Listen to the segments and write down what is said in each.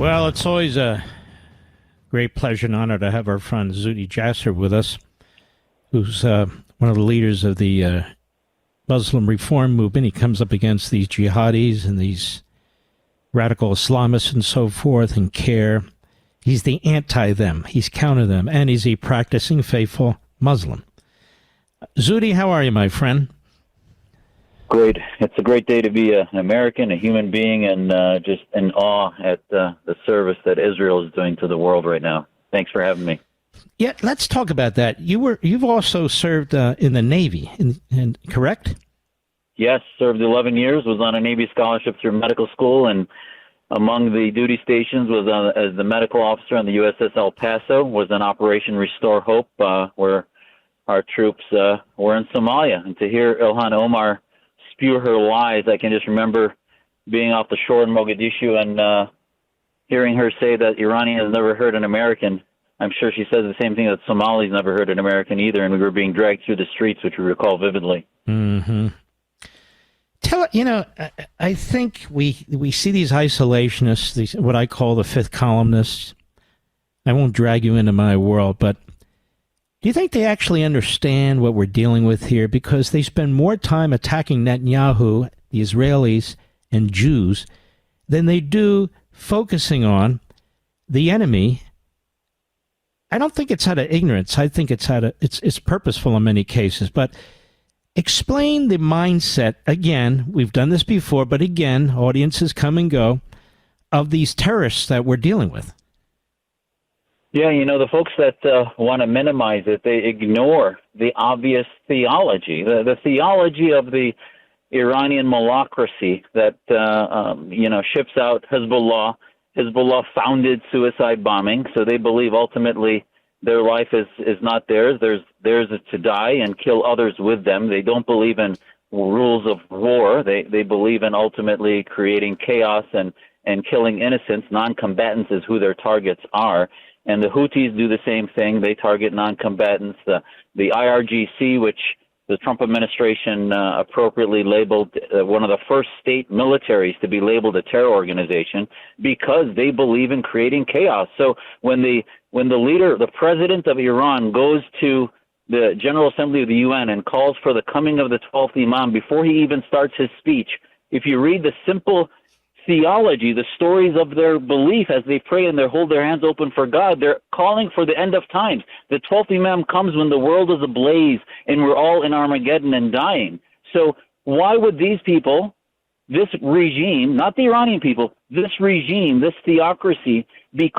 Well, it's always a great pleasure and honor to have our friend Zuhdi Jasser with us, who's one of the leaders of the Muslim reform movement. He comes up against these jihadis and these radical Islamists and so forth and care. He's the anti-them. He's counter them. And he's a practicing faithful Muslim. Zudi, how are you, my friend? Great. It's a great day to be an American, a human being, and just in awe at the service that Israel is doing to the world right now. Thanks for having me. Yeah, let's talk about that. You've also served in the Navy, correct? Yes, served 11 years, was on a Navy scholarship through medical school, and among the duty stations was as the medical officer on the USS El Paso, was on Operation Restore Hope, where our troops were in Somalia. And to hear Ilhan Omar spew her lies, I can just remember being off the shore in Mogadishu and hearing her say that Iranians never heard an American. I'm sure she says the same thing that Somalis never heard an American either, and we were being dragged through the streets, which we recall vividly. Mm-hmm. I think we see these isolationists, these what I call the fifth columnists. I won't drag you into my world, but do you think they actually understand what we're dealing with here? Because they spend more time attacking Netanyahu, the Israelis, and Jews than they do focusing on the enemy. I don't think it's out of ignorance. I think it's purposeful in many cases. But explain the mindset, again, we've done this before, but again, audiences come and go, of these terrorists that we're dealing with. Yeah, the folks that want to minimize it, they ignore the obvious theology, the theology of the Iranian malacracy that, ships out Hezbollah. Hezbollah founded suicide bombing, so they believe ultimately their life is not theirs. Theirs is to die and kill others with them. They don't believe in rules of war. They believe in ultimately creating chaos and killing innocents. Non-combatants is who their targets are. And the Houthis do the same thing. They target non-combatants. The IRGC, which the Trump administration appropriately labeled one of the first state militaries to be labeled a terror organization, because they believe in creating chaos. So when the leader, the president of Iran, goes to the General Assembly of the UN and calls for the coming of the 12th Imam before he even starts his speech, if you read the simple theology, the stories of their belief as they pray and they hold their hands open for God, they're calling for the end of times. The 12th Imam comes when the world is ablaze and we're all in Armageddon and dying. So why would these people, this regime, not the Iranian people, this regime, this theocracy, be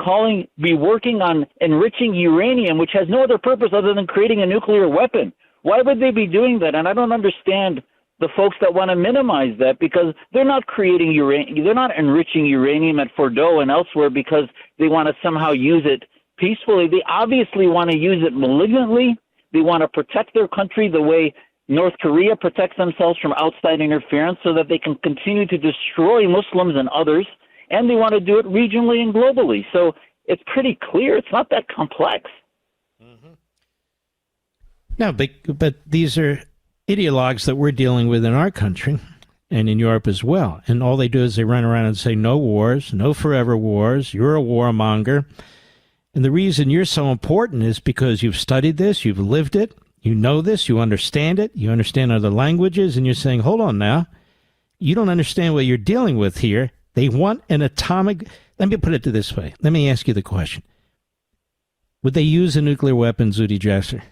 working on enriching uranium, which has no other purpose other than creating a nuclear weapon? Why would they be doing that? And I don't understand the folks that want to minimize that, because they're not creating uranium, they're not enriching uranium at Fordow and elsewhere because they want to somehow use it peacefully. They obviously want to use it malignantly. They want to protect their country the way North Korea protects themselves from outside interference so that they can continue to destroy Muslims and others, and they want to do it regionally and globally. So it's pretty clear. It's not that complex. Mm-hmm. No, but these are ideologues that we're dealing with in our country and in Europe as well. And all they do is they run around and say, no wars, no forever wars, you're a warmonger. And the reason you're so important is because you've studied this, you've lived it, you know this, you understand it, you understand other languages, and you're saying, hold on now, you don't understand what you're dealing with here. They want an atomic... Let me put it this way. Let me ask you the question. Would they use a nuclear weapon, Zuhdi Jasser?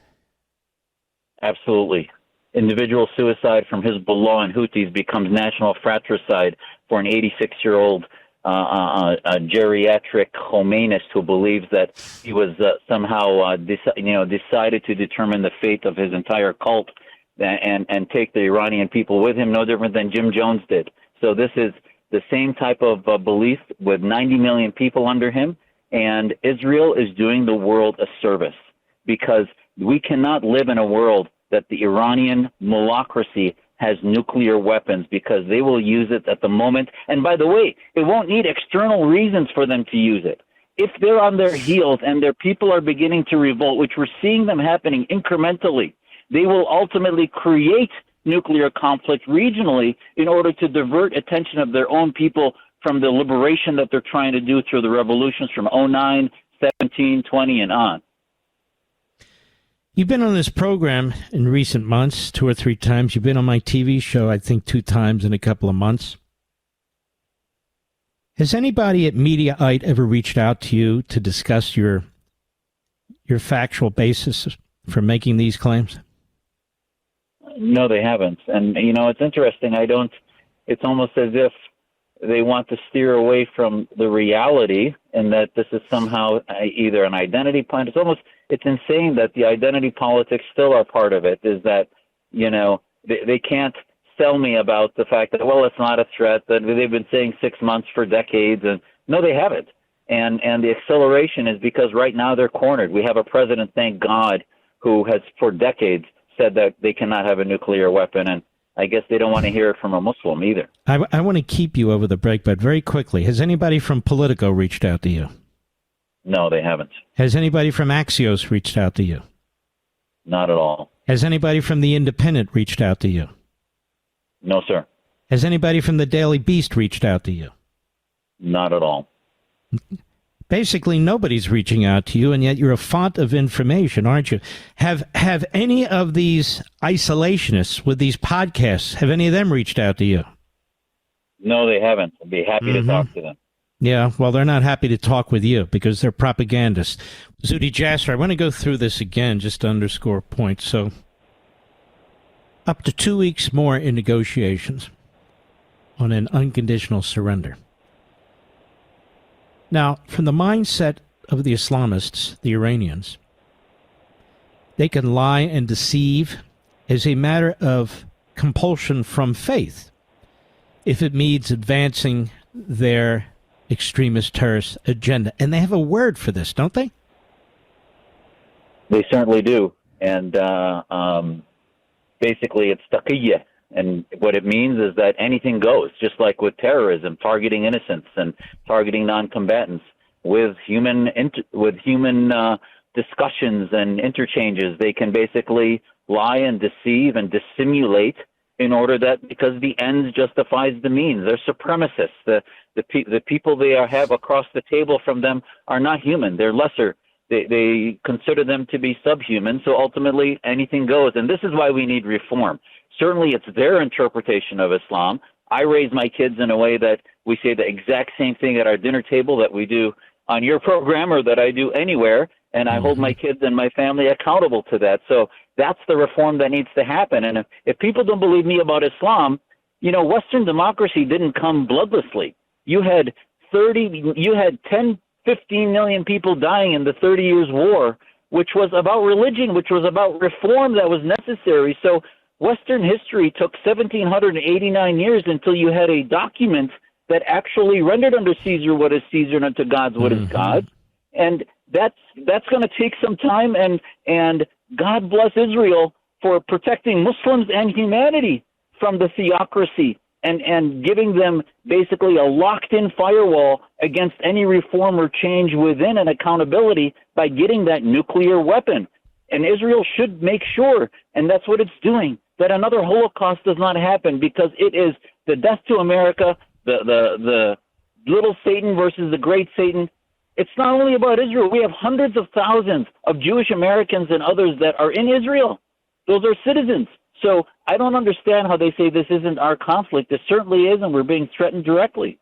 Absolutely. Individual suicide from Hezbollah and Houthis becomes national fratricide for an 86-year-old geriatric Khomeinist who believes that he was somehow decided to determine the fate of his entire cult and take the Iranian people with him, no different than Jim Jones did. So this is the same type of belief with 90 million people under him, and Israel is doing the world a service, because we cannot live in a world that the Iranian malacracy has nuclear weapons, because they will use it at the moment. And by the way, it won't need external reasons for them to use it. If they're on their heels and their people are beginning to revolt, which we're seeing them happening incrementally, they will ultimately create nuclear conflict regionally in order to divert attention of their own people from the liberation that they're trying to do through the revolutions from 09, 17, 20, and on. You've been on this program in recent months 2 or 3 times. You've been on my TV show, I think, 2 times in a couple of months. Has anybody at Mediaite ever reached out to you to discuss your factual basis for making these claims? No, they haven't. And, it's interesting. It's almost as if they want to steer away from the reality and that this is somehow either an identity point. It's insane that the identity politics still are part of it, is that, they can't tell me about the fact that, well, it's not a threat, that they've been saying 6 months for decades. And no, they haven't. And the acceleration is because right now they're cornered. We have a president, thank God, who has for decades said that they cannot have a nuclear weapon. And I guess they don't want to hear it from a Muslim either. I want to keep you over the break, but very quickly, has anybody from Politico reached out to you? No, they haven't. Has anybody from Axios reached out to you? Not at all. Has anybody from The Independent reached out to you? No, sir. Has anybody from the Daily Beast reached out to you? Not at all. Basically, nobody's reaching out to you, and yet you're a font of information, aren't you? Have any of these isolationists with these podcasts, have any of them reached out to you? No, they haven't. I'd be happy to talk to them. Yeah, well, they're not happy to talk with you because they're propagandists. Zuhdi Jasser, I want to go through this again just to underscore a point. So, up to 2 weeks more in negotiations on an unconditional surrender. Now, from the mindset of the Islamists, the Iranians, they can lie and deceive as a matter of compulsion from faith if it means advancing their extremist terrorist agenda. And they have a word for this, don't they? They certainly do. And basically it's taqiyya. And what it means is that anything goes, just like with terrorism, targeting innocents and targeting non-combatants with human discussions and interchanges. They can basically lie and deceive and dissimulate in order that, because the ends justifies the means. They're supremacists. The people they have across the table from them are not human. They're lesser. They consider them to be subhuman. So ultimately anything goes. And this is why we need reform. Certainly it's their interpretation of Islam. I raise my kids in a way that we say the exact same thing at our dinner table that we do on your program or that I do anywhere, and I hold my kids and my family accountable to that. So that's the reform that needs to happen. And if people don't believe me about Islam, Western democracy didn't come bloodlessly. You had 10, 15 million people dying in the 30 Years' War, which was about religion, which was about reform that was necessary. So Western history took 1,789 years until you had a document that actually rendered unto Caesar what is Caesar and unto God's what is God. And that's going to take some time. And God bless Israel for protecting Muslims and humanity from the theocracy and giving them basically a locked-in firewall against any reform or change within an accountability by getting that nuclear weapon. And Israel should make sure, and that's what it's doing, that another Holocaust does not happen, because it is the death to America, the little Satan versus the great Satan. It's not only about Israel. We have hundreds of thousands of Jewish Americans and others that are in Israel. Those are citizens. So I don't understand how they say this isn't our conflict. It certainly is, and we're being threatened directly.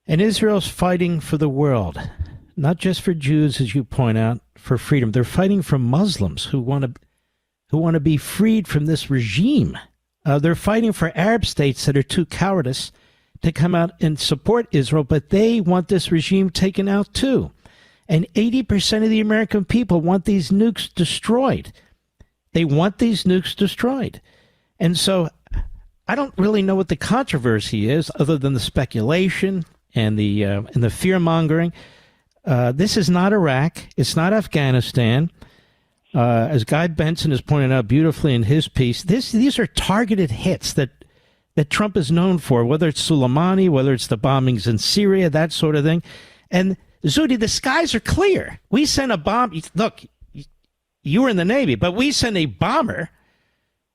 And Israel's fighting for the world, not just for Jews, as you point out, for freedom. They're fighting for Muslims who want to be freed from this regime. They're fighting for Arab states that are too cowardice to come out and support Israel, but they want this regime taken out too. And 80% of the American people want these nukes destroyed. They want these nukes destroyed. And so I don't really know what the controversy is other than the speculation and the fear-mongering. This is not Iraq. It's not Afghanistan. As Guy Benson has pointed out beautifully in his piece, these are targeted hits that Trump is known for, whether it's Soleimani, whether it's the bombings in Syria, that sort of thing. And Zudi, the skies are clear. We sent a bomb. Look, you were in the Navy, but we sent a bomber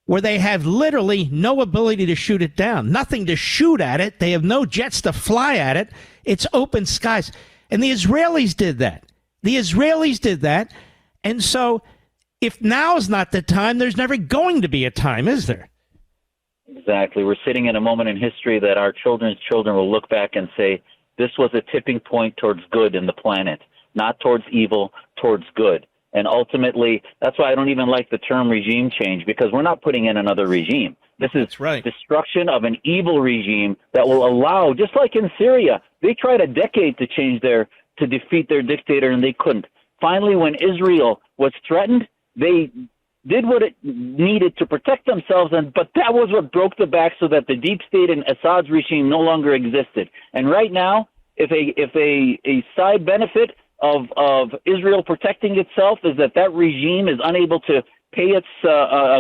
where they have literally no ability to shoot it down, nothing to shoot at it. They have no jets to fly at it. It's open skies. And the Israelis did that. And so if now is not the time, there's never going to be a time, is there? Exactly. We're sitting in a moment in history that our children's children will look back and say, this was a tipping point towards good in the planet, not towards evil, towards good. And ultimately, that's why I don't even like the term regime change, because we're not putting in another regime. This is destruction of an evil regime that will allow, just like in Syria, they tried a decade to defeat their dictator, and they couldn't. Finally, when Israel was threatened, they did what it needed to protect themselves, but that was what broke the back so that the deep state and Assad's regime no longer existed. And right now, if a side benefit of Israel protecting itself is that regime is unable to pay its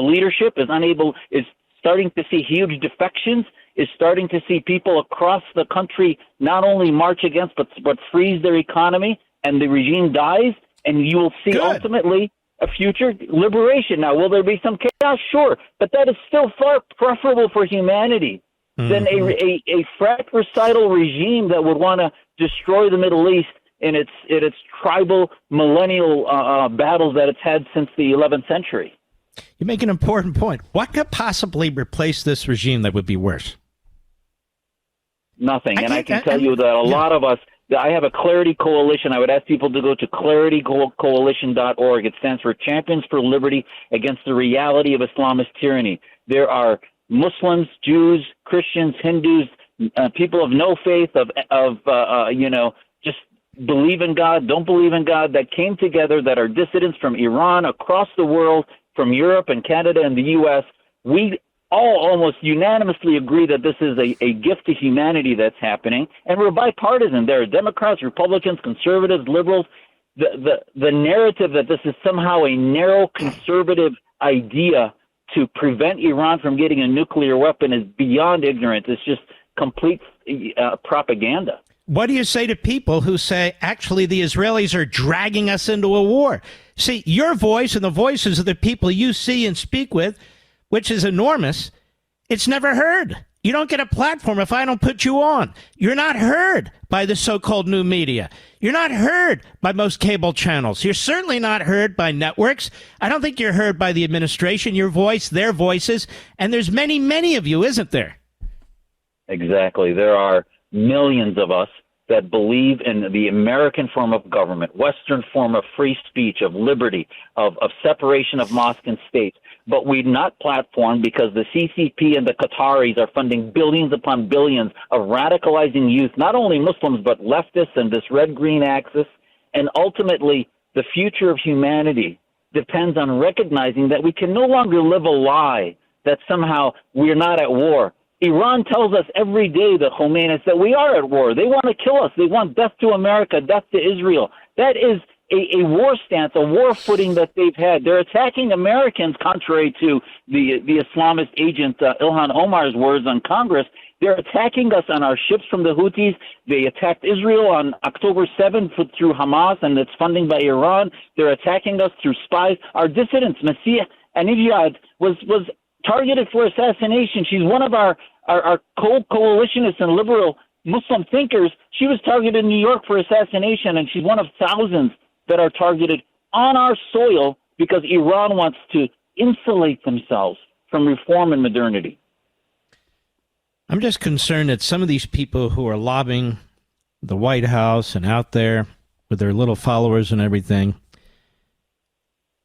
leadership, is starting to see huge defections, is starting to see people across the country not only march against but freeze their economy, and the regime dies, and you will see ultimately a future liberation. Now, will there be some chaos? Sure, but that is still far preferable for humanity than a fratricidal regime that would want to destroy the Middle East in its tribal millennial battles that it's had since the 11th century. You make an important point. What could possibly replace this regime that would be worse? Nothing. I can tell you that a lot of us, I have a Clarity Coalition. I would ask people to go to claritycoalition.org. It stands for Champions for Liberty Against the Reality of Islamist Tyranny. There are Muslims, Jews, Christians, Hindus, people of no faith, just believe in God, don't believe in God, that came together, that are dissidents from Iran, across the world, from Europe and Canada and the U.S. We all almost unanimously agree that this is a gift to humanity that's happening, and we're bipartisan. There are Democrats, Republicans, conservatives, liberals. The narrative that this is somehow a narrow conservative idea to prevent Iran from getting a nuclear weapon is beyond ignorance. It's just complete propaganda. What do you say to people who say, actually, the Israelis are dragging us into a war? See, your voice and the voices of the people you see and speak with, which is enormous, it's never heard. You don't get a platform if I don't put you on. You're not heard by the so-called new media. You're not heard by most cable channels. You're certainly not heard by networks. I don't think you're heard by the administration, your voice, their voices. And there's many, many of you, isn't there? Exactly. There are millions of us that believe in the American form of government, Western form of free speech, of liberty, of separation of mosque and state. But we're not platformed because the CCP and the Qataris are funding billions upon billions of radicalizing youth, not only Muslims, but leftists and this red-green axis. And ultimately, the future of humanity depends on recognizing that we can no longer live a lie that somehow we're not at war. Iran tells us every day, the Khomeinis, that we are at war. They want to kill us. They want death to America, death to Israel. That is a war stance, a war footing that they've had. They're attacking Americans, contrary to the Islamist agent Ilhan Omar's words on Congress. They're attacking us on our ships from the Houthis. They attacked Israel on October 7th through Hamas, and it's funding by Iran. They're attacking us through spies. Our dissidents, Masih Anijad, was targeted for assassination. She's one of our coalitionists and liberal Muslim thinkers. She was targeted in New York for assassination, and she's one of thousands that are targeted on our soil because Iran wants to insulate themselves from reform and modernity. I'm just concerned that some of these people who are lobbying the White House and out there with their little followers and everything,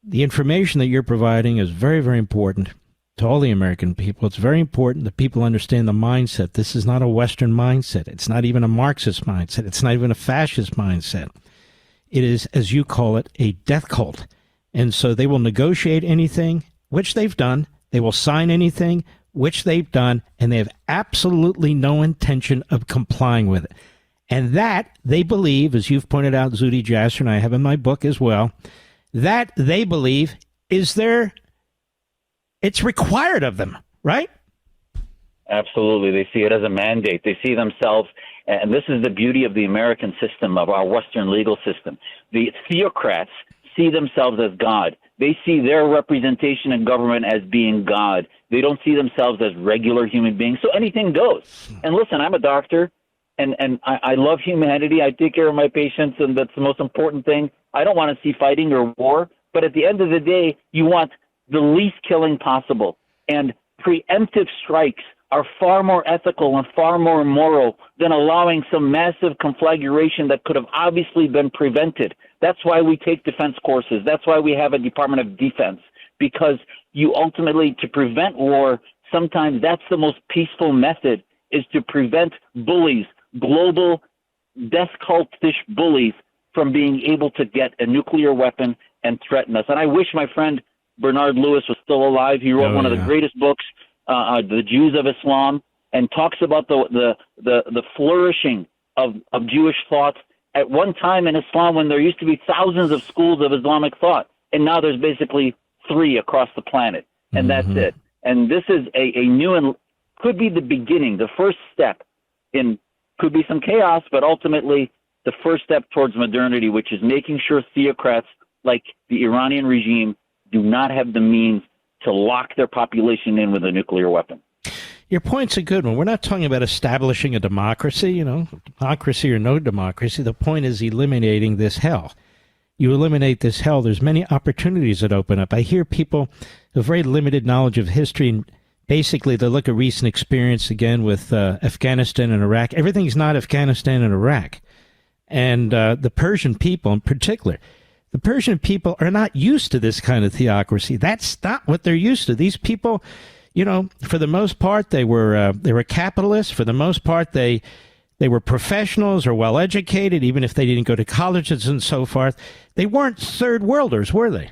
the information that you're providing is very, very important to all the American people. It's very important that people understand the mindset. This is not a Western mindset. It's not even a Marxist mindset. It's not even a fascist mindset. It is, as you call it, a death cult. And so they will negotiate anything, which they've done. They will sign anything, which they've done, and they have absolutely no intention of complying with it. And that, they believe, as you've pointed out, Zuhdi Jasser, and I have in my book as well, that they believe is it's required of them, right? Absolutely. They see it as a mandate. They see themselves, and this is the beauty of the American system, of our Western legal system. The theocrats see themselves as God. They see their representation in government as being God. They don't see themselves as regular human beings. So anything goes. And listen, I'm a doctor, and I love humanity. I take care of my patients, and that's the most important thing. I don't want to see fighting or war. But at the end of the day, you want the least killing possible. And preemptive strikes are far more ethical and far more moral than allowing some massive conflagration that could have obviously been prevented. That's why we take defense courses. That's why we have a Department of Defense, because you ultimately, to prevent war, sometimes that's the most peaceful method, is to prevent bullies, global death cultish bullies, from being able to get a nuclear weapon and threaten us. And I wish my friend Bernard Lewis was still alive. He wrote one of the greatest books, The Jews of Islam, and talks about the flourishing of Jewish thought at one time in Islam, when there used to be thousands of schools of Islamic thought, and now there's basically 3 across the planet, and that's it. And this is a new and could be the beginning, the first step in, could be some chaos, but ultimately the first step towards modernity, which is making sure theocrats like the Iranian regime do not have the means to lock their population in with a nuclear weapon. Your point's a good one. We're not talking about establishing a democracy, democracy or no democracy. The point is eliminating this hell. You eliminate this hell, there's many opportunities that open up. I hear people with very limited knowledge of history, and basically they look at recent experience again with Afghanistan and Iraq. Everything's not Afghanistan and Iraq. And the Persian people in particular, the Persian people are not used to this kind of theocracy. That's not what they're used to. These people, for the most part, they were capitalists. For the most part, they were professionals or well-educated, even if they didn't go to colleges and so forth. They weren't third worlders, were they?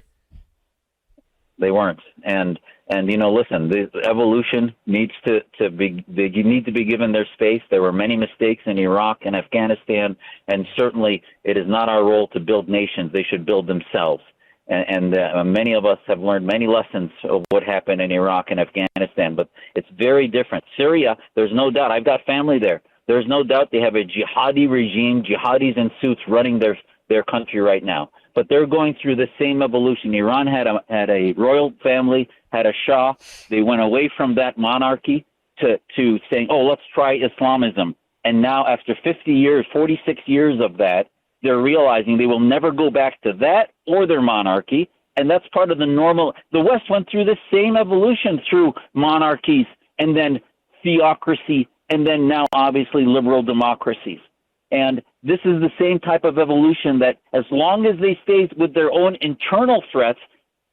They weren't. And listen, the evolution needs to be, they need to be given their space. There were many mistakes in Iraq and Afghanistan, and certainly it is not our role to build nations. They should build themselves. And many of us have learned many lessons of what happened in Iraq and Afghanistan, but it's very different. Syria, there's no doubt. I've got family there. There's no doubt they have a jihadi regime, jihadis in suits running their country right now. But they're going through the same evolution. Iran had a royal family, had a Shah. They went away from that monarchy to saying, oh, let's try Islamism. And now after 50 years, 46 years of that, they're realizing they will never go back to that or their monarchy. And that's part of the normal. The West went through the same evolution through monarchies and then theocracy and then now obviously liberal democracies. And this is the same type of evolution that as long as they stay with their own internal threats,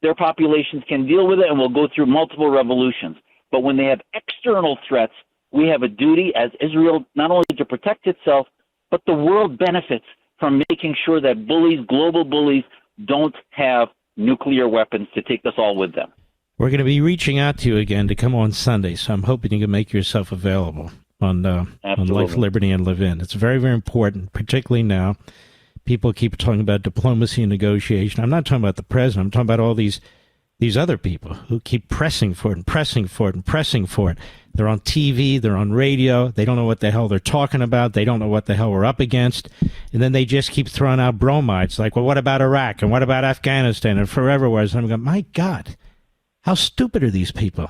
their populations can deal with it and will go through multiple revolutions. But when they have external threats, we have a duty as Israel not only to protect itself, but the world benefits from making sure that bullies, global bullies, don't have nuclear weapons to take us all with them. We're going to be reaching out to you again to come on Sunday, so I'm hoping you can make yourself available on Life, Liberty, and Levin. It's very, very important, particularly now. People keep talking about diplomacy and negotiation. I'm not talking about the president. I'm talking about all these other people who keep pressing for it and pressing for it and pressing for it. They're on TV, they're on radio, they don't know what the hell they're talking about, they don't know what the hell we're up against, and then they just keep throwing out bromides like, well, what about Iraq, and what about Afghanistan, and forever was. And I'm going, my God, how stupid are these people?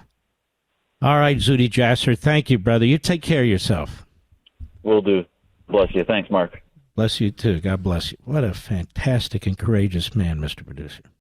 All right, Zuhdi Jasser, thank you, brother. You take care of yourself. Will do. Bless you. Thanks, Mark. Bless you, too. God bless you. What a fantastic and courageous man, Mr. Producer.